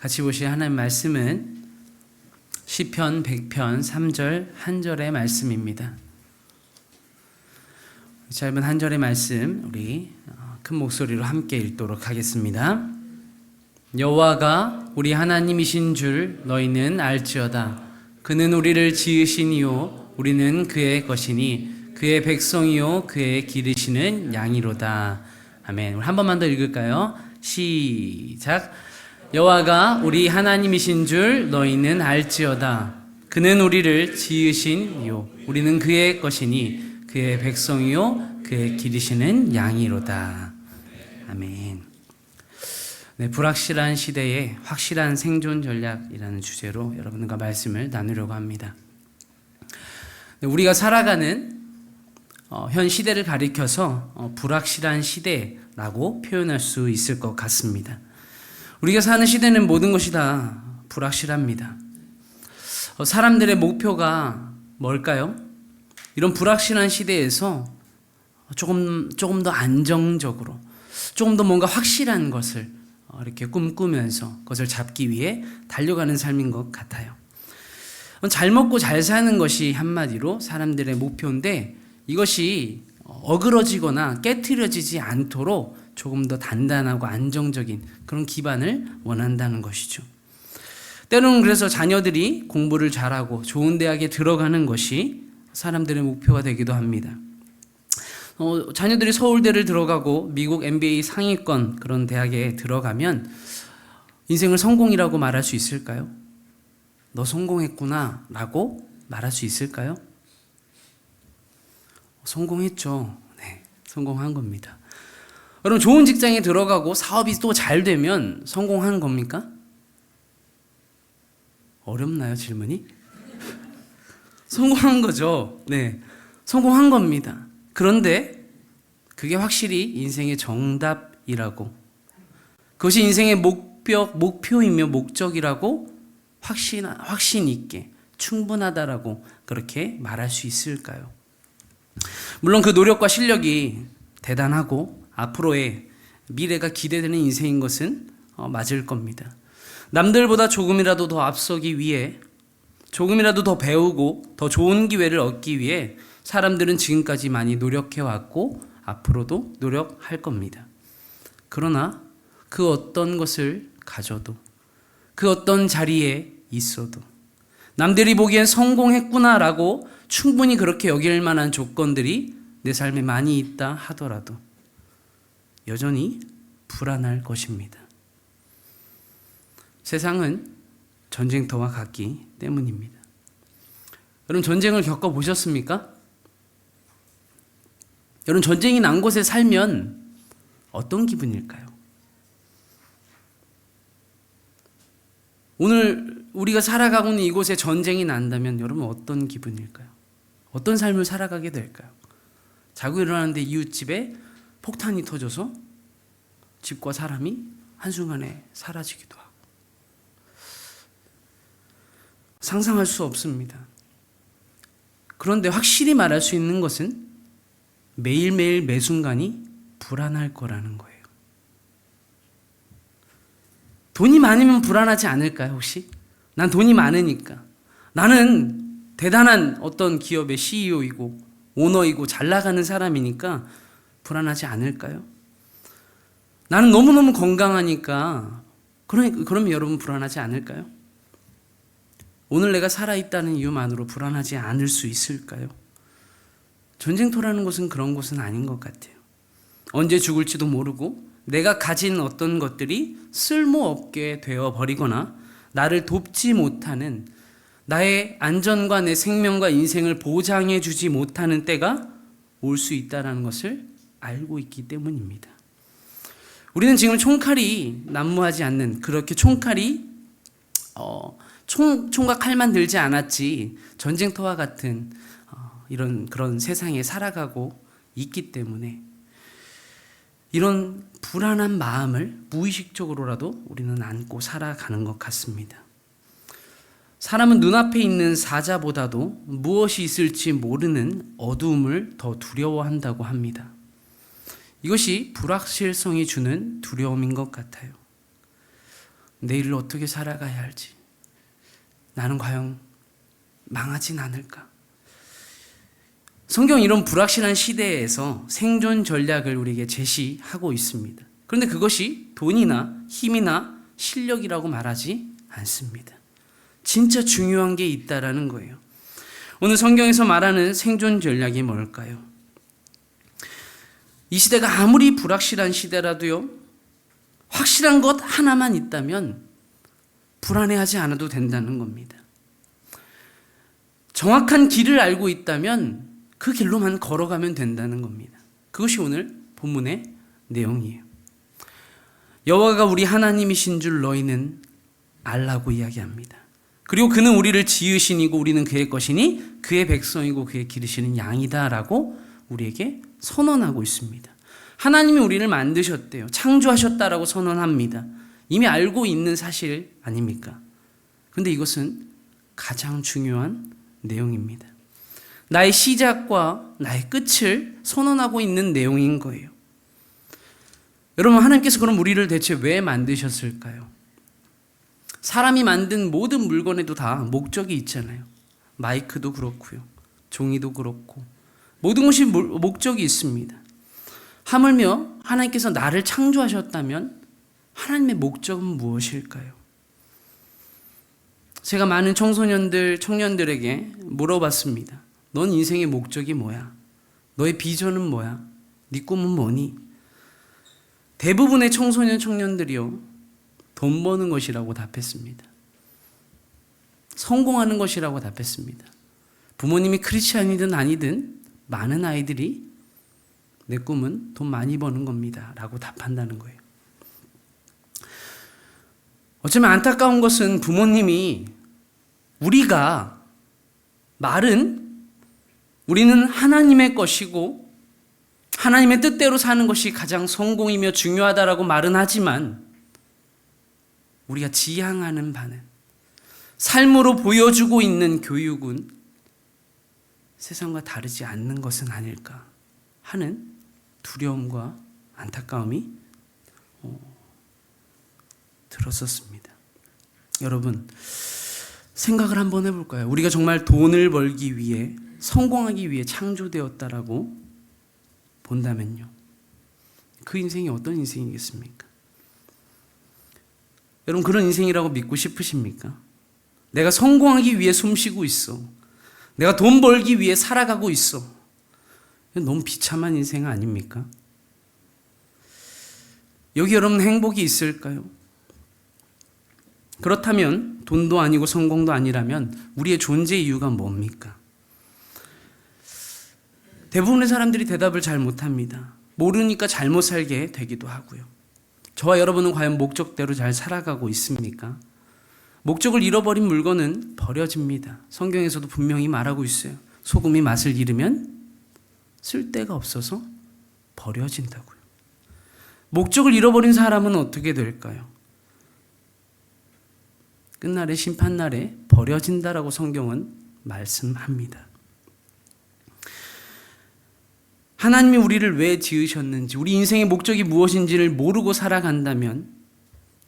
같이 보실 하나님 말씀은 시편 100편 3절 한 절의 말씀입니다. 짧은 한 절의 말씀 우리 큰 목소리로 함께 읽도록 하겠습니다. 여호와가 우리 하나님이신 줄 너희는 알지어다. 그는 우리를 지으시니요 우리는 그의 것이니 그의 백성이요 그의 기르시는 양이로다. 아멘. 우리 한 번만 더 읽을까요? 시작. 여호와가 우리 하나님이신 줄 너희는 알지어다. 그는 우리를 지으신 이요 우리는 그의 것이니 그의 백성이요 그의 기르시는 양이로다. 아멘. 네, 불확실한 시대에 확실한 생존 전략이라는 주제로 여러분과 말씀을 나누려고 합니다. 네, 우리가 살아가는 현 시대를 가리켜서 불확실한 시대라고 표현할 수 있을 것 같습니다. 우리가 사는 시대는 모든 것이 다 불확실합니다. 사람들의 목표가 뭘까요? 이런 불확실한 시대에서 조금 더 안정적으로, 조금 더 뭔가 확실한 것을 이렇게 꿈꾸면서 그것을 잡기 위해 달려가는 삶인 것 같아요. 잘 먹고 잘 사는 것이 한마디로 사람들의 목표인데 이것이 어그러지거나 깨트려지지 않도록 조금 더 단단하고 안정적인 그런 기반을 원한다는 것이죠. 때로는 그래서 자녀들이 공부를 잘하고 좋은 대학에 들어가는 것이 사람들의 목표가 되기도 합니다. 자녀들이 서울대를 들어가고 미국 MBA 상위권 그런 대학에 들어가면 인생을 성공이라고 말할 수 있을까요? 너 성공했구나 라고 말할 수 있을까요? 성공했죠. 네, 성공한 겁니다. 여러분, 좋은 직장에 들어가고 사업이 또 잘 되면 성공한 겁니까? 어렵나요, 질문이? 성공한 거죠. 네, 성공한 겁니다. 그런데 그게 확실히 인생의 정답이라고, 그것이 인생의 목표이며 목적이라고 확신 있게 충분하다라고 그렇게 말할 수 있을까요? 물론 그 노력과 실력이 대단하고 앞으로의 미래가 기대되는 인생인 것은 맞을 겁니다. 남들보다 조금이라도 더 앞서기 위해, 조금이라도 더 배우고 더 좋은 기회를 얻기 위해 사람들은 지금까지 많이 노력해왔고 앞으로도 노력할 겁니다. 그러나 그 어떤 것을 가져도, 그 어떤 자리에 있어도 남들이 보기엔 성공했구나라고 충분히 그렇게 여길 만한 조건들이 내 삶에 많이 있다 하더라도 여전히 불안할 것입니다. 세상은 전쟁터와 같기 때문입니다. 여러분, 전쟁을 겪어보셨습니까? 여러분, 전쟁이 난 곳에 살면 어떤 기분일까요? 오늘 우리가 살아가고 있는 이곳에 전쟁이 난다면 여러분 어떤 기분일까요? 어떤 삶을 살아가게 될까요? 자고 일어나는데 이웃집에 폭탄이 터져서 집과 사람이 한순간에 사라지기도 하고, 상상할 수 없습니다. 그런데 확실히 말할 수 있는 것은 매일매일 매순간이 불안할 거라는 거예요. 돈이 많으면 불안하지 않을까요, 혹시? 난 돈이 많으니까. 나는 대단한 어떤 기업의 CEO이고 오너이고 잘 나가는 사람이니까 불안하지 않을까요? 나는 너무너무 건강하니까 그러면 여러분 불안하지 않을까요? 오늘 내가 살아있다는 이유만으로 불안하지 않을 수 있을까요? 전쟁터라는 곳은 그런 곳은 아닌 것 같아요. 언제 죽을지도 모르고 내가 가진 어떤 것들이 쓸모없게 되어버리거나 나를 돕지 못하는, 나의 안전과 내 생명과 인생을 보장해 주지 못하는 때가 올 수 있다는 것을 알고 있기 때문입니다. 우리는 지금 총칼이 난무하지 않는, 그렇게 총칼이 총각 칼만 들지 않았지 전쟁터와 같은 그런 세상에 살아가고 있기 때문에 이런 불안한 마음을 무의식적으로라도 우리는 안고 살아가는 것 같습니다. 사람은 눈앞에 있는 사자보다도 무엇이 있을지 모르는 어두움을 더 두려워한다고 합니다. 이것이 불확실성이 주는 두려움인 것 같아요. 내일을 어떻게 살아가야 할지, 나는 과연 망하진 않을까? 성경은 이런 불확실한 시대에서 생존 전략을 우리에게 제시하고 있습니다. 그런데 그것이 돈이나 힘이나 실력이라고 말하지 않습니다. 진짜 중요한 게 있다라는 거예요. 오늘 성경에서 말하는 생존 전략이 뭘까요? 이 시대가 아무리 불확실한 시대라도요, 확실한 것 하나만 있다면 불안해하지 않아도 된다는 겁니다. 정확한 길을 알고 있다면 그 길로만 걸어가면 된다는 겁니다. 그것이 오늘 본문의 내용이에요. 여호와가 우리 하나님이신 줄 너희는 알라고 이야기합니다. 그리고 그는 우리를 지으시니고 우리는 그의 것이니 그의 백성이고 그의 기르시는 양이다라고 우리에게 선언하고 있습니다. 하나님이 우리를 만드셨대요. 창조하셨다라고 선언합니다. 이미 알고 있는 사실 아닙니까? 그런데 이것은 가장 중요한 내용입니다. 나의 시작과 나의 끝을 선언하고 있는 내용인 거예요. 여러분, 하나님께서 그럼 우리를 대체 왜 만드셨을까요? 사람이 만든 모든 물건에도 다 목적이 있잖아요. 마이크도 그렇고요. 종이도 그렇고 모든 것이 목적이 있습니다. 하물며 하나님께서 나를 창조하셨다면 하나님의 목적은 무엇일까요? 제가 많은 청년들에게 물어봤습니다. 넌 인생의 목적이 뭐야? 너의 비전은 뭐야? 네 꿈은 뭐니? 대부분의 청년들이요, 돈 버는 것이라고 답했습니다. 성공하는 것이라고 답했습니다. 부모님이 크리스찬이든 아니든 많은 아이들이 내 꿈은 돈 많이 버는 겁니다 라고 답한다는 거예요. 어쩌면 안타까운 것은 부모님이 우리가 말은 우리는 하나님의 것이고 하나님의 뜻대로 사는 것이 가장 성공이며 중요하다라고 말은 하지만 우리가 지향하는 바는, 삶으로 보여주고 있는 교육은 세상과 다르지 않는 것은 아닐까 하는 두려움과 안타까움이 들었었습니다. 여러분, 생각을 한번 해볼까요? 우리가 정말 돈을 벌기 위해, 성공하기 위해 창조되었다라고 본다면요, 그 인생이 어떤 인생이겠습니까? 여러분, 그런 인생이라고 믿고 싶으십니까? 내가 성공하기 위해 숨쉬고 있어. 내가 돈 벌기 위해 살아가고 있어. 너무 비참한 인생 아닙니까? 여기 여러분 행복이 있을까요? 그렇다면 돈도 아니고 성공도 아니라면 우리의 존재 이유가 뭡니까? 대부분의 사람들이 대답을 잘 못합니다. 모르니까 잘못 살게 되기도 하고요. 저와 여러분은 과연 목적대로 잘 살아가고 있습니까? 목적을 잃어버린 물건은 버려집니다. 성경에서도 분명히 말하고 있어요. 소금이 맛을 잃으면 쓸데가 없어서 버려진다고요. 목적을 잃어버린 사람은 어떻게 될까요? 끝날에, 심판날에 버려진다라고 성경은 말씀합니다. 하나님이 우리를 왜 지으셨는지, 우리 인생의 목적이 무엇인지를 모르고 살아간다면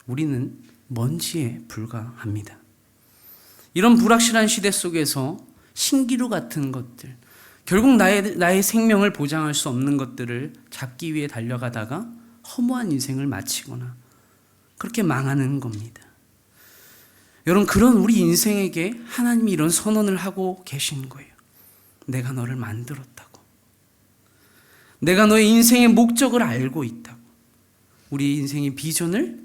우리는 먼지에 불과합니다. 이런 불확실한 시대 속에서 신기루 같은 것들, 결국 나의 생명을 보장할 수 없는 것들을 잡기 위해 달려가다가 허무한 인생을 마치거나 그렇게 망하는 겁니다. 여러분, 그런 우리 인생에게 하나님이 이런 선언을 하고 계신 거예요. 내가 너를 만들었다고. 내가 너의 인생의 목적을 알고 있다고. 우리 인생의 비전을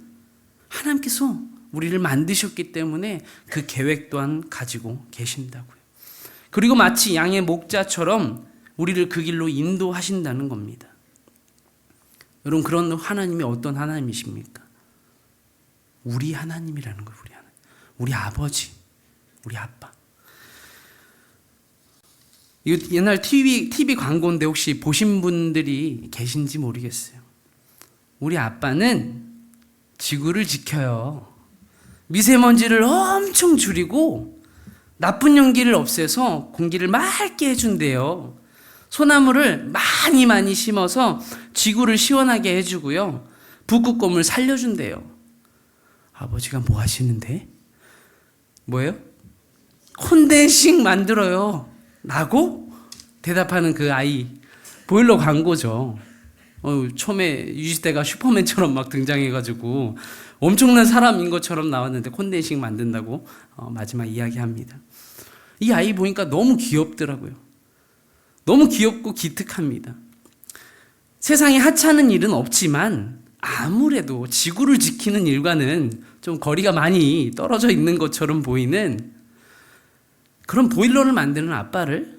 하나님께서 우리를 만드셨기 때문에 그 계획 또한 가지고 계신다고요. 그리고 마치 양의 목자처럼 우리를 그 길로 인도하신다는 겁니다. 여러분, 그런 하나님이 어떤 하나님이십니까? 우리 하나님이라는 거예요. 우리 하나님. 우리 아버지, 우리 아빠. 이거 옛날 TV 광고인데 혹시 보신 분들이 계신지 모르겠어요. 우리 아빠는 지구를 지켜요. 미세먼지를 엄청 줄이고 나쁜 연기를 없애서 공기를 맑게 해준대요. 소나무를 많이 심어서 지구를 시원하게 해주고요. 북극곰을 살려준대요. 아버지가 뭐 하시는데? 뭐예요? 콘덴싱 만들어요 라고 대답하는 그 아이. 보일러 광고죠. 처음에 유지태가 슈퍼맨처럼 막 등장해가지고 엄청난 사람인 것처럼 나왔는데 콘덴싱 만든다고 마지막 이야기합니다. 이 아이 보니까 너무 귀엽더라고요. 너무 귀엽고 기특합니다. 세상에 하찮은 일은 없지만 아무래도 지구를 지키는 일과는 좀 거리가 많이 떨어져 있는 것처럼 보이는 그런 보일러를 만드는 아빠를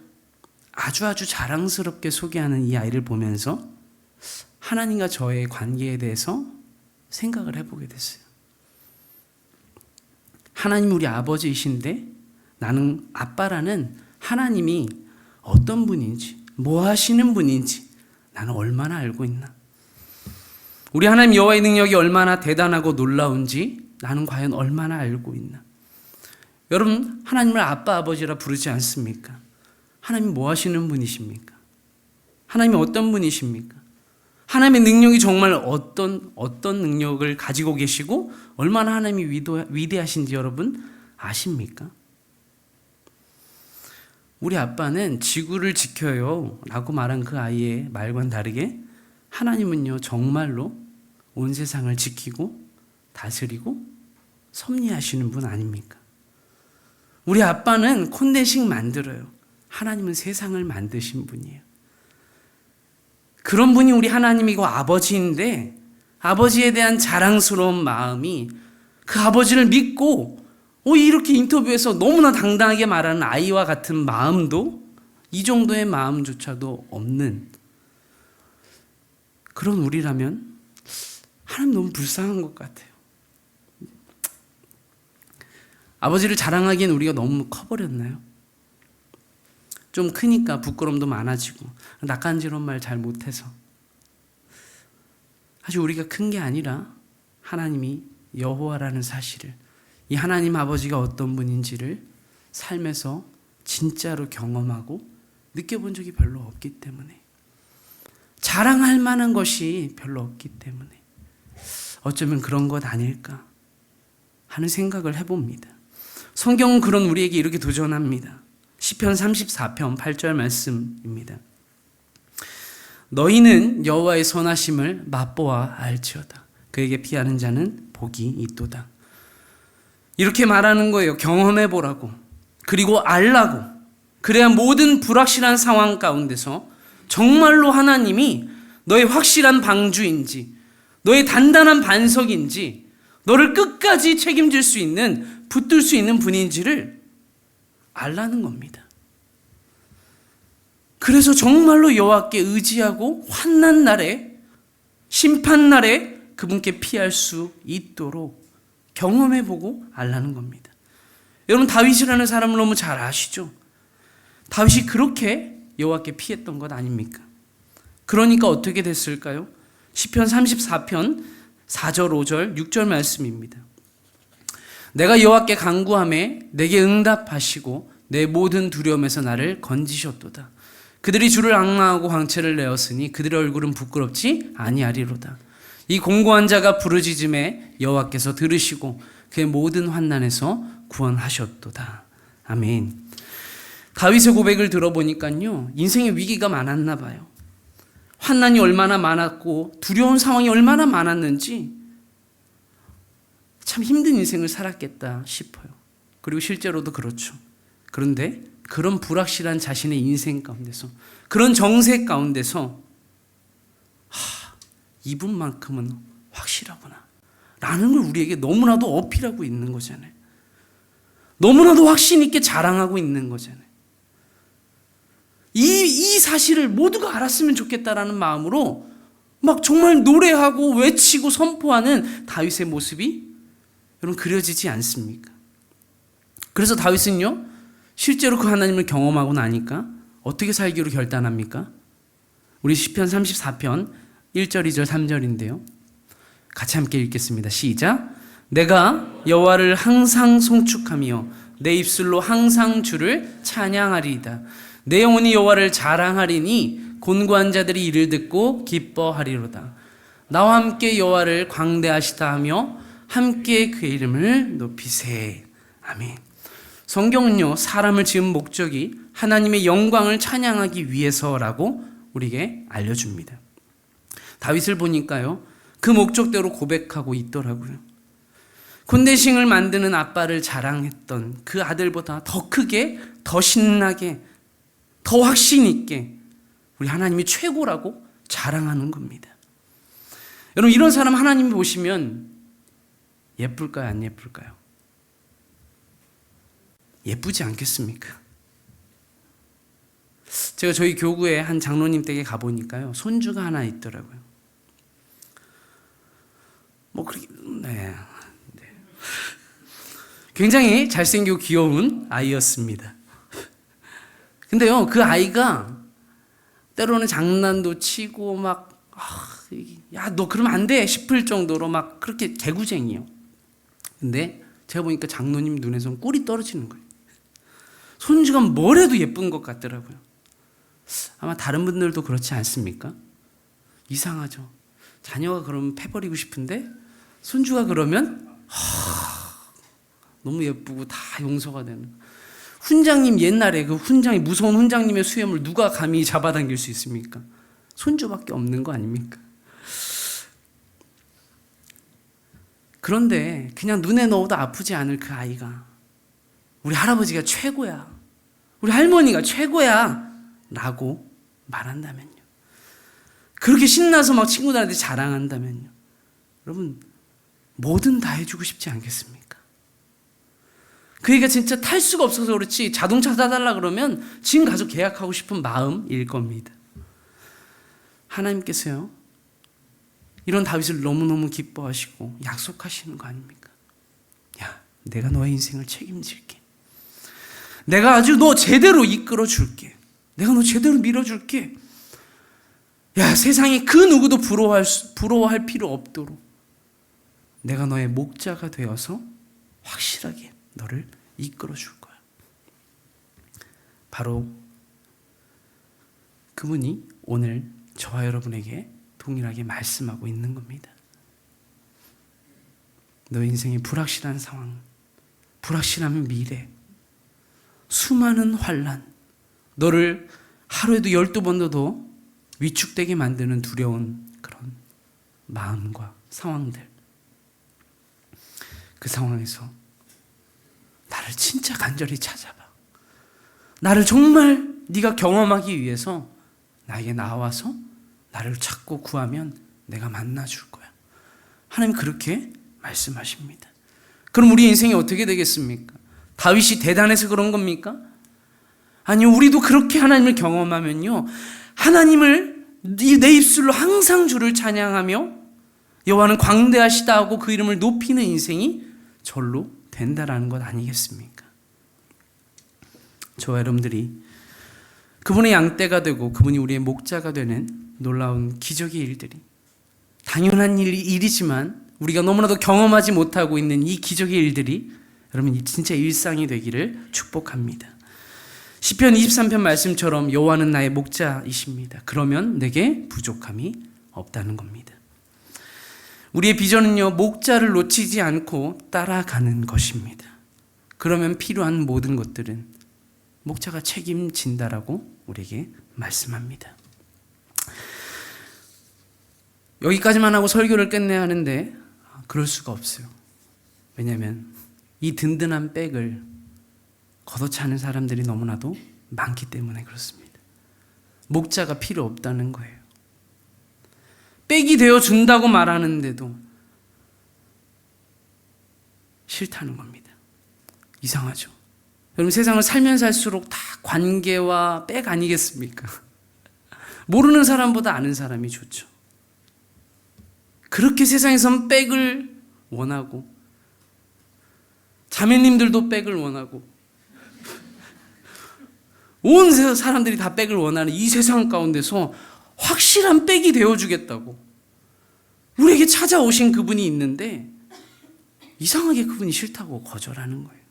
아주 자랑스럽게 소개하는 이 아이를 보면서 하나님과 저의 관계에 대해서 생각을 해보게 됐어요. 하나님 우리 아버지이신데 나는 아빠라는 하나님이 어떤 분인지, 뭐 하시는 분인지 나는 얼마나 알고 있나? 우리 하나님 여호와의 능력이 얼마나 대단하고 놀라운지 나는 과연 얼마나 알고 있나? 여러분, 하나님을 아빠, 아버지라 부르지 않습니까? 하나님 뭐 하시는 분이십니까? 하나님이 어떤 분이십니까? 하나님의 능력이 정말 어떤 능력을 가지고 계시고 얼마나 하나님이 위대하신지 여러분 아십니까? 우리 아빠는 지구를 지켜요 라고 말한 그 아이의 말과는 다르게 하나님은요 정말로 온 세상을 지키고 다스리고 섭리하시는 분 아닙니까? 우리 아빠는 콘덴싱 만들어요. 하나님은 세상을 만드신 분이에요. 그런 분이 우리 하나님이고 아버지인데 아버지에 대한 자랑스러운 마음이 그 아버지를 믿고 이렇게 인터뷰에서 너무나 당당하게 말하는 아이와 같은 마음도 이 정도의 마음조차도 없는 그런 우리라면 하나님 너무 불쌍한 것 같아요. 아버지를 자랑하기엔 우리가 너무 커버렸나요? 좀 크니까 부끄럼도 많아지고 낯간지러운 말 잘 못해서 사실 우리가 큰 게 아니라 하나님이 여호와라는 사실을 이 하나님 아버지가 어떤 분인지를 삶에서 진짜로 경험하고 느껴본 적이 별로 없기 때문에 자랑할 만한 것이 별로 없기 때문에 어쩌면 그런 것 아닐까 하는 생각을 해봅니다. 성경은 그런 우리에게 이렇게 도전합니다. 시편 34편 8절 말씀입니다. 너희는 여호와의 선하심을 맛보아 알지어다. 그에게 피하는 자는 복이 있도다. 이렇게 말하는 거예요. 경험해 보라고. 그리고 알라고. 그래야 모든 불확실한 상황 가운데서 정말로 하나님이 너의 확실한 방주인지 너의 단단한 반석인지 너를 끝까지 책임질 수 있는 붙들 수 있는 분인지를 알라는 겁니다. 그래서 정말로 여호와께 의지하고 환난 날에 심판 날에 그분께 피할 수 있도록 경험해보고 알라는 겁니다. 여러분 다윗이라는 사람을 너무 잘 아시죠? 다윗이 그렇게 여호와께 피했던 것 아닙니까? 그러니까 어떻게 됐을까요? 시편 34편 4절 5절 6절 말씀입니다. 내가 여호와께 간구하매 내게 응답하시고 내 모든 두려움에서 나를 건지셨도다. 그들이 주를 앙망하고 광채를 내었으니 그들의 얼굴은 부끄럽지 아니하리로다. 이 공고한 자가 부르짖음에 여호와께서 들으시고 그의 모든 환난에서 구원하셨도다. 아멘. 다윗의 고백을 들어보니까요 인생의 위기가 많았나 봐요. 환난이 얼마나 많았고 두려운 상황이 얼마나 많았는지 참 힘든 인생을 살았겠다 싶어요. 그리고 실제로도 그렇죠. 그런데 그런 불확실한 자신의 인생 가운데서 그런 정세 가운데서 이분만큼은 확실하구나 라는 걸 우리에게 너무나도 어필하고 있는 거잖아요. 너무나도 확신 있게 자랑하고 있는 거잖아요. 이 사실을 모두가 알았으면 좋겠다라는 마음으로 막 정말 노래하고 외치고 선포하는 다윗의 모습이 여러분 그려지지 않습니까? 그래서 다윗은요 실제로 그 하나님을 경험하고 나니까 어떻게 살기로 결단합니까? 우리 시편 34편 1절 2절 3절인데요 같이 함께 읽겠습니다. 시작. 내가 여호와를 항상 송축하며 내 입술로 항상 주를 찬양하리이다. 내 영혼이 여호와를 자랑하리니 곤고한 자들이 이를 듣고 기뻐하리로다. 나와 함께 여호와를 광대하시다 하며 함께 그의 이름을 높이세. 아멘. 성경은요, 사람을 지은 목적이 하나님의 영광을 찬양하기 위해서라고 우리에게 알려줍니다. 다윗을 보니까요, 그 목적대로 고백하고 있더라고요. 곤대싱을 만드는 아빠를 자랑했던 그 아들보다 더 크게, 더 신나게, 더 확신 있게 우리 하나님이 최고라고 자랑하는 겁니다. 여러분, 이런 사람 하나님이 보시면 예쁠까요? 안 예쁠까요? 예쁘지 않겠습니까? 제가 저희 교구에 한 장로님 댁에 가보니까요, 손주가 하나 있더라고요. 그렇게, 네. 굉장히 잘생기고 귀여운 아이였습니다. 근데요, 그 아이가 때로는 장난도 치고 야, 너 그러면 안 돼 싶을 정도로 막 그렇게 개구쟁이요. 근데 제가 보니까 장로님 눈에선 꿀이 떨어지는 거예요. 손주가 뭘 해도 예쁜 것 같더라고요. 아마 다른 분들도 그렇지 않습니까? 이상하죠. 자녀가 그러면 패버리고 싶은데 손주가 그러면 너무 예쁘고 다 용서가 되는. 훈장님, 옛날에 그 훈장이, 무서운 훈장님의 수염을 누가 감히 잡아당길 수 있습니까? 손주밖에 없는 거 아닙니까? 그런데 그냥 눈에 넣어도 아프지 않을 그 아이가 우리 할아버지가 최고야, 우리 할머니가 최고야 라고 말한다면요, 그렇게 신나서 막 친구들한테 자랑한다면요, 여러분 뭐든 다 해주고 싶지 않겠습니까? 그 애가 진짜 탈 수가 없어서 그렇지 자동차 사달라 그러면 지금 가서 계약하고 싶은 마음일 겁니다. 하나님께서요, 이런 다윗을 너무너무 기뻐하시고 약속하시는 거 아닙니까? 야, 내가 너의 인생을 책임질게. 내가 아주 너 제대로 이끌어 줄게. 내가 너 제대로 밀어줄게. 야, 세상에 그 누구도 부러워할 필요 없도록 내가 너의 목자가 되어서 확실하게 너를 이끌어 줄 거야. 바로 그분이 오늘 저와 여러분에게 동일하게 말씀하고 있는 겁니다. 너 인생의 불확실한 상황, 불확실한 미래, 수많은 환난, 너를 하루에도 12번도 더 위축되게 만드는 두려운 그런 마음과 상황들, 그 상황에서 나를 진짜 간절히 찾아봐. 나를 정말 네가 경험하기 위해서 나에게 나와서 나를 찾고 구하면 내가 만나줄 거야. 하나님 그렇게 말씀하십니다. 그럼 우리 인생이 어떻게 되겠습니까? 다윗이 대단해서 그런 겁니까? 아니요, 우리도 그렇게 하나님을 경험하면요, 하나님을 내 입술로 항상 주를 찬양하며 여호와는 광대하시다 하고 그 이름을 높이는 인생이 절로 된다라는 것 아니겠습니까? 저와 여러분들이 그분의 양떼가 되고 그분이 우리의 목자가 되는 놀라운 기적의 일들이, 당연한 일이지만 우리가 너무나도 경험하지 못하고 있는 이 기적의 일들이 여러분 진짜 일상이 되기를 축복합니다. 시편 23편 말씀처럼 여호와는 나의 목자이십니다. 그러면 내게 부족함이 없다는 겁니다. 우리의 비전은요, 목자를 놓치지 않고 따라가는 것입니다. 그러면 필요한 모든 것들은 목자가 책임진다라고 우리에게 말씀합니다. 여기까지만 하고 설교를 끝내야 하는데 그럴 수가 없어요. 왜냐하면 이 든든한 백을 걷어차는 사람들이 너무나도 많기 때문에 그렇습니다. 목자가 필요 없다는 거예요. 백이 되어준다고 말하는데도 싫다는 겁니다. 이상하죠? 여러분, 세상을 살면 살수록 다 관계와 백 아니겠습니까? 모르는 사람보다 아는 사람이 좋죠. 그렇게 세상에선 백을 원하고, 자매님들도 백을 원하고, 온 사람들이 다 백을 원하는 이 세상 가운데서 확실한 백이 되어주겠다고 우리에게 찾아오신 그분이 있는데 이상하게 그분이 싫다고 거절하는 거예요.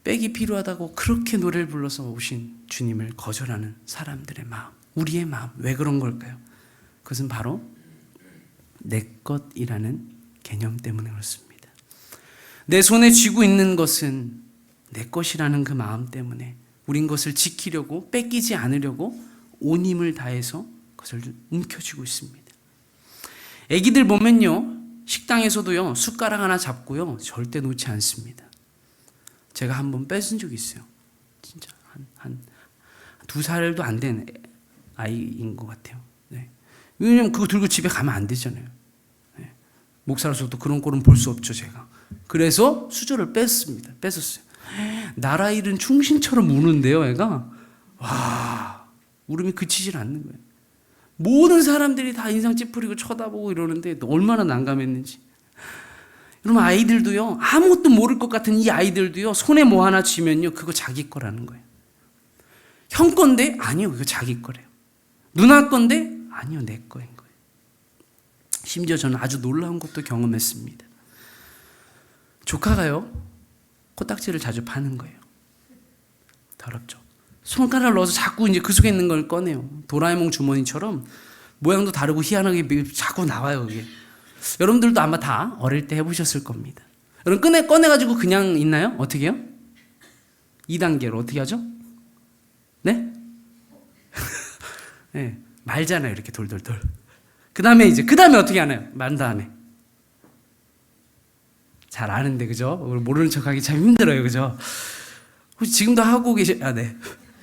백이 필요하다고 그렇게 노래를 불러서 오신 주님을 거절하는 사람들의 마음, 우리의 마음, 왜 그런 걸까요? 그것은 바로 내 것이라는 개념 때문에 그렇습니다. 내 손에 쥐고 있는 것은 내 것이라는 그 마음 때문에 우린 것을 지키려고, 뺏기지 않으려고 온 힘을 다해서 그것을 움켜쥐고 있습니다. 애기들 보면요, 식당에서도요, 숟가락 하나 잡고요, 절대 놓지 않습니다. 제가 한번 뺏은 적이 있어요. 진짜 한 2살도 안 된 아이인 것 같아요. 네. 왜냐면 그거 들고 집에 가면 안 되잖아요. 네. 목사로서도 그런 꼴은 볼 수 없죠, 제가. 그래서 수저를 뺐었어요. 나라 일은 충신처럼 우는데요, 애가. 와, 울음이 그치질 않는 거예요. 모든 사람들이 다 인상 찌푸리고 쳐다보고 이러는데 얼마나 난감했는지. 여러분, 아이들도요, 아무것도 모를 것 같은 이 아이들도요, 손에 뭐 하나 쥐면요, 그거 자기 거라는 거예요. 형 건데? 아니요, 그거 자기 거래요. 누나 건데? 아니요, 내 거인 거예요. 심지어 저는 아주 놀라운 것도 경험했습니다. 조카가요, 코딱지를 자주 파는 거예요. 더럽죠. 손가락을 넣어서 자꾸 이제 그 속에 있는 걸 꺼내요. 도라에몽 주머니처럼 모양도 다르고 희한하게 자꾸 나와요, 그게. 여러분들도 아마 다 어릴 때 해보셨을 겁니다. 여러분, 꺼내가지고 그냥 있나요? 어떻게 해요? 2단계로 어떻게 하죠? 네? 네, 말잖아요, 이렇게 돌돌돌. 그 다음에 어떻게 하나요? 말 다음에. 잘 아는데, 그죠? 모르는 척 하기 참 힘들어요, 그죠? 혹시 지금도 하고 네.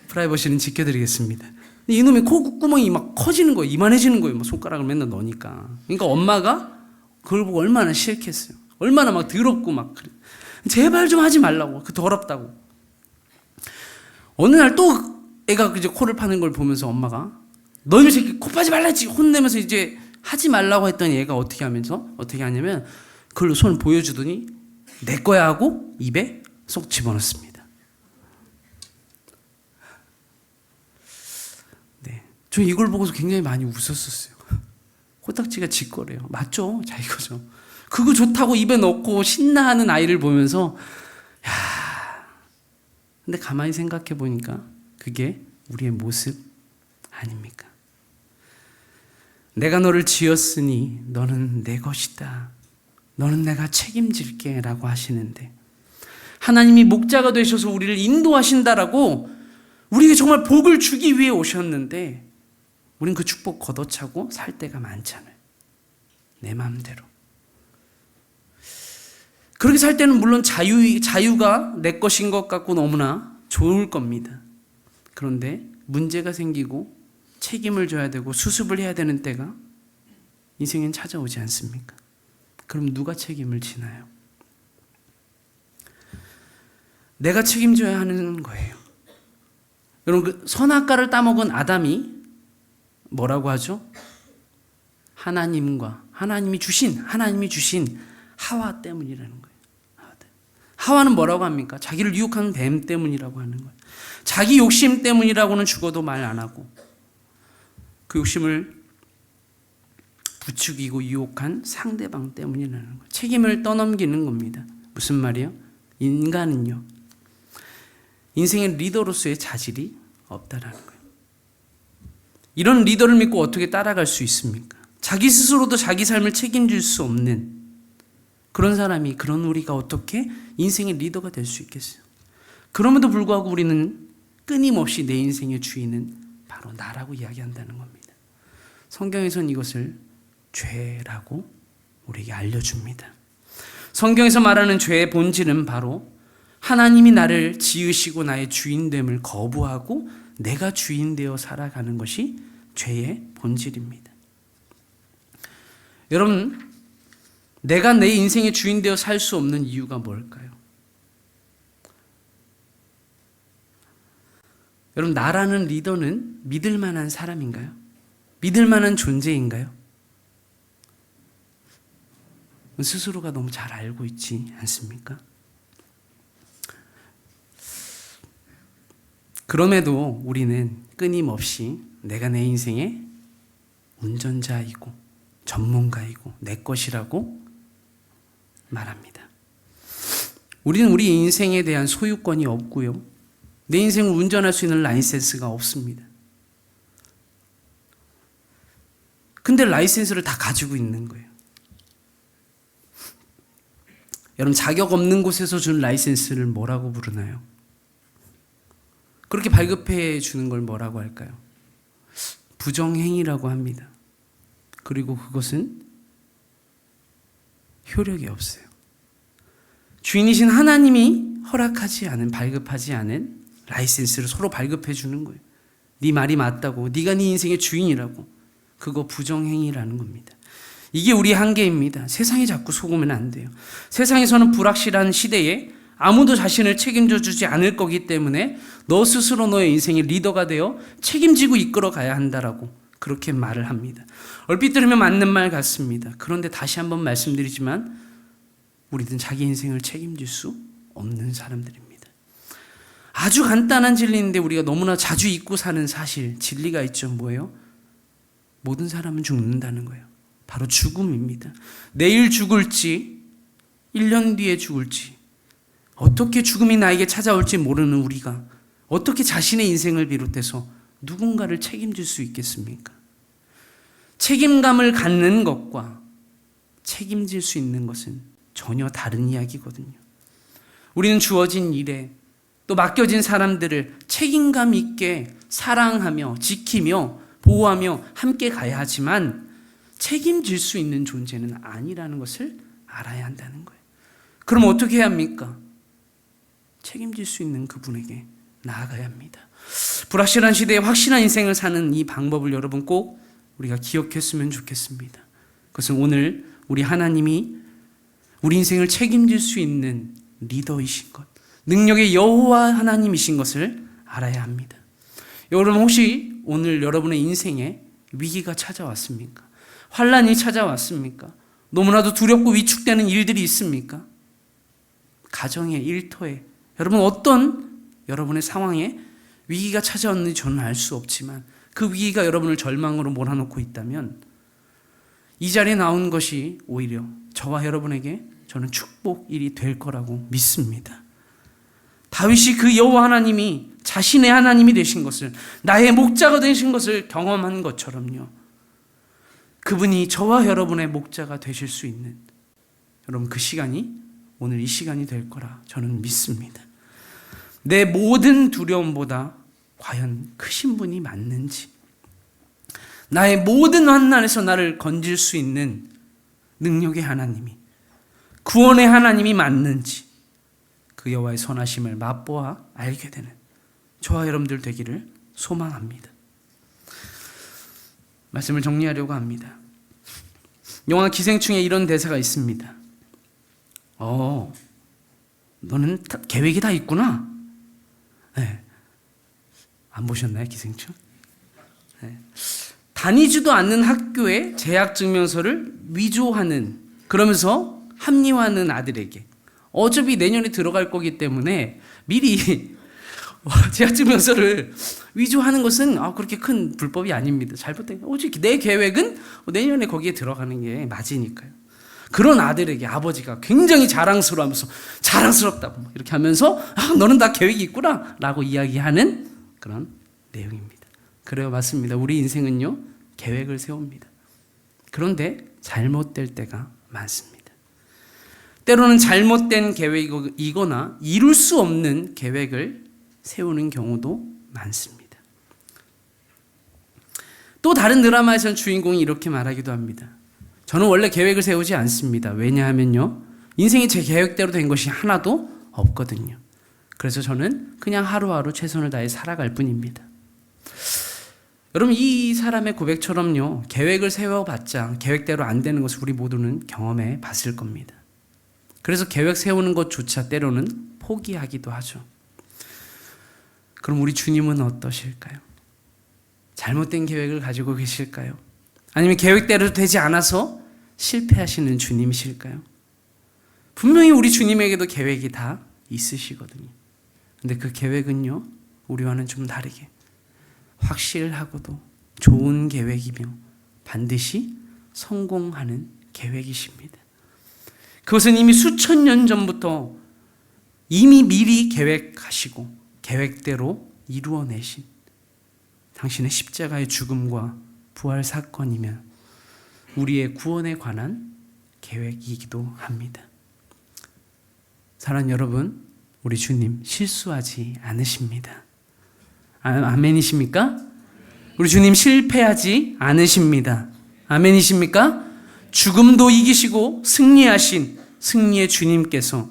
프라이버시는 지켜드리겠습니다. 이놈의 콧구멍이 막 커지는 거예요. 이만해지는 거예요. 뭐 손가락을 맨날 넣으니까. 그러니까 엄마가 그걸 보고 얼마나 싫겠어요. 얼마나 막 더럽고 막 그래. 제발 좀 하지 말라고. 그 더럽다고. 어느 날 또 애가 이제 코를 파는 걸 보면서 엄마가 너 이 새끼 코 파지 말라 했지. 혼내면서 이제 하지 말라고 했더니 얘가 어떻게 하냐면 그걸로 손을 보여주더니 내 거야 하고 입에 쏙 집어넣습니다. 네, 저 이걸 보고서 굉장히 많이 웃었었어요. 코딱지가 지 거래요. 맞죠? 자기 거죠. 그거 좋다고 입에 넣고 신나하는 아이를 보면서 야, 근데 가만히 생각해 보니까 그게 우리의 모습 아닙니까? 내가 너를 지었으니 너는 내 것이다. 너는 내가 책임질게 라고 하시는데 하나님이 목자가 되셔서 우리를 인도하신다라고 우리에게 정말 복을 주기 위해 오셨는데 우린 그 축복 걷어차고 살 때가 많잖아요. 내 마음대로. 그렇게 살 때는 물론 자유가 내 것인 것 같고 너무나 좋을 겁니다. 그런데 문제가 생기고 책임을 져야 되고 수습을 해야 되는 때가 인생엔 찾아오지 않습니까? 그럼 누가 책임을 지나요? 내가 책임져야 하는 거예요. 여러분, 그 선악과를 따먹은 아담이 뭐라고 하죠? 하나님이 주신 하와 때문이라는 거예요. 하와는 뭐라고 합니까? 자기를 유혹하는 뱀 때문이라고 하는 거예요. 자기 욕심 때문이라고는 죽어도 말 안 하고 그 욕심을 부추기고 유혹한 상대방 때문이라는 거예요. 책임을 떠넘기는 겁니다. 무슨 말이에요? 인간은요, 인생의 리더로서의 자질이 없다라는 거예요. 이런 리더를 믿고 어떻게 따라갈 수 있습니까? 자기 스스로도 자기 삶을 책임질 수 없는 그런 우리가 어떻게 인생의 리더가 될 수 있겠어요? 그럼에도 불구하고 우리는 끊임없이 내 인생의 주인은 바로 나라고 이야기한다는 겁니다. 성경에서는 이것을 죄라고 우리에게 알려줍니다. 성경에서 말하는 죄의 본질은 바로 하나님이 나를 지으시고 나의 주인됨을 거부하고 내가 주인 되어 살아가는 것이 죄의 본질입니다. 여러분, 내가 내 인생의 주인 되어 살 수 없는 이유가 뭘까요? 여러분, 나라는 리더는 믿을 만한 사람인가요? 믿을 만한 존재인가요? 스스로가 너무 잘 알고 있지 않습니까? 그럼에도 우리는 끊임없이 내가 내 인생의 운전자이고 전문가이고 내 것이라고 말합니다. 우리는 우리 인생에 대한 소유권이 없고요. 내 인생을 운전할 수 있는 라이센스가 없습니다. 근데 라이센스를 다 가지고 있는 거예요. 여러분, 자격 없는 곳에서 준 라이센스를 뭐라고 부르나요? 그렇게 발급해 주는 걸 뭐라고 할까요? 부정행위라고 합니다. 그리고 그것은 효력이 없어요. 주인이신 하나님이 허락하지 않은, 발급하지 않은 라이센스를 서로 발급해 주는 거예요. 네 말이 맞다고, 네가 네 인생의 주인이라고. 그거 부정행위라는 겁니다. 이게 우리 한계입니다. 세상에 자꾸 속으면 안 돼요. 세상에서는 불확실한 시대에 아무도 자신을 책임져 주지 않을 거기 때문에 너 스스로 너의 인생의 리더가 되어 책임지고 이끌어 가야 한다라고 그렇게 말을 합니다. 얼핏 들으면 맞는 말 같습니다. 그런데 다시 한번 말씀드리지만 우리는 자기 인생을 책임질 수 없는 사람들입니다. 아주 간단한 진리인데 우리가 너무나 자주 잊고 사는 사실, 진리가 있죠. 뭐예요? 모든 사람은 죽는다는 거예요. 바로 죽음입니다. 내일 죽을지 1년 뒤에 죽을지 어떻게 죽음이 나에게 찾아올지 모르는 우리가 어떻게 자신의 인생을 비롯해서 누군가를 책임질 수 있겠습니까? 책임감을 갖는 것과 책임질 수 있는 것은 전혀 다른 이야기거든요. 우리는 주어진 일에 또 맡겨진 사람들을 책임감 있게 사랑하며 지키며 보호하며 함께 가야 하지만 책임질 수 있는 존재는 아니라는 것을 알아야 한다는 거예요. 그럼 어떻게 해야 합니까? 책임질 수 있는 그분에게 나아가야 합니다. 불확실한 시대에 확실한 인생을 사는 이 방법을 여러분 꼭 우리가 기억했으면 좋겠습니다. 그것은 오늘 우리 하나님이 우리 인생을 책임질 수 있는 리더이신 것, 능력의 여호와 하나님이신 것을 알아야 합니다. 여러분, 혹시 오늘 여러분의 인생에 위기가 찾아왔습니까? 환난이 찾아왔습니까? 너무나도 두렵고 위축되는 일들이 있습니까? 가정에, 일터에, 여러분 어떤 여러분의 상황에 위기가 찾아왔는지 저는 알 수 없지만 그 위기가 여러분을 절망으로 몰아넣고 있다면 이 자리에 나온 것이 오히려 저와 여러분에게 저는 축복일이 될 거라고 믿습니다. 다윗이 그 여호와 하나님이 자신의 하나님이 되신 것을, 나의 목자가 되신 것을 경험한 것처럼요, 그분이 저와 여러분의 목자가 되실 수 있는 여러분 그 시간이 오늘 이 시간이 될 거라 저는 믿습니다. 내 모든 두려움보다 과연 크신 분이 맞는지, 나의 모든 환난에서 나를 건질 수 있는 능력의 하나님이, 구원의 하나님이 맞는지 그 여호와의 선하심을 맛보아 알게 되는 저와 여러분들 되기를 소망합니다. 말씀을 정리하려고 합니다. 영화 기생충에 이런 대사가 있습니다. 너는 계획이 다 있구나. 네. 안 보셨나요, 기생충? 네. 다니지도 않는 학교에 재학증명서를 위조하는, 그러면서 합리화하는 아들에게 어차피 내년에 들어갈 거기 때문에 미리 재학증명서를 위조하는 것은 그렇게 큰 불법이 아닙니다. 잘못된 거. 오직 내 계획은 내년에 거기에 들어가는 게 맞으니까요. 그런 아들에게 아버지가 굉장히 자랑스러워하면서 자랑스럽다고 이렇게 하면서 너는 다 계획이 있구나 라고 이야기하는 그런 내용입니다. 그래요, 맞습니다. 우리 인생은요, 계획을 세웁니다. 그런데 잘못될 때가 많습니다. 때로는 잘못된 계획이거나 이룰 수 없는 계획을 세우는 경우도 많습니다. 또 다른 드라마에서는 주인공이 이렇게 말하기도 합니다. 저는 원래 계획을 세우지 않습니다. 왜냐하면요, 인생이 제 계획대로 된 것이 하나도 없거든요. 그래서 저는 그냥 하루하루 최선을 다해 살아갈 뿐입니다. 여러분, 이 사람의 고백처럼요, 계획을 세워봤자 계획대로 안 되는 것을 우리 모두는 경험해 봤을 겁니다. 그래서 계획 세우는 것조차 때로는 포기하기도 하죠. 그럼 우리 주님은 어떠실까요? 잘못된 계획을 가지고 계실까요? 아니면 계획대로 되지 않아서 실패하시는 주님이실까요? 분명히 우리 주님에게도 계획이 다 있으시거든요. 근데 그 계획은요, 우리와는 좀 다르게 확실하고도 좋은 계획이며 반드시 성공하는 계획이십니다. 그것은 이미 수천 년 전부터 이미 미리 계획하시고 계획대로 이루어내신 당신의 십자가의 죽음과 부활 사건이면 우리의 구원에 관한 계획이기도 합니다. 사랑하는 여러분, 우리 주님 실수하지 않으십니다. 아멘이십니까? 우리 주님 실패하지 않으십니다. 아멘이십니까? 죽음도 이기시고 승리하신 승리의 주님께서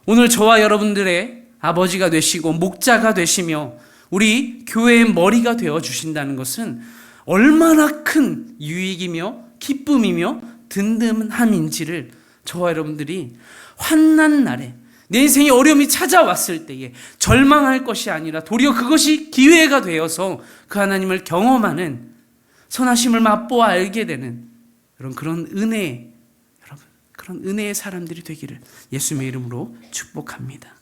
오늘 저와 여러분들의 아버지가 되시고 목자가 되시며 우리 교회의 머리가 되어 주신다는 것은 얼마나 큰 유익이며 기쁨이며 든든함인지를 저와 여러분들이 환난 날에 내 인생에 어려움이 찾아왔을 때에 절망할 것이 아니라 도리어 그것이 기회가 되어서 그 하나님을 경험하는 선하심을 맛보아 알게 되는 그런 은혜, 여러분, 그런 은혜의 사람들이 되기를 예수님의 이름으로 축복합니다.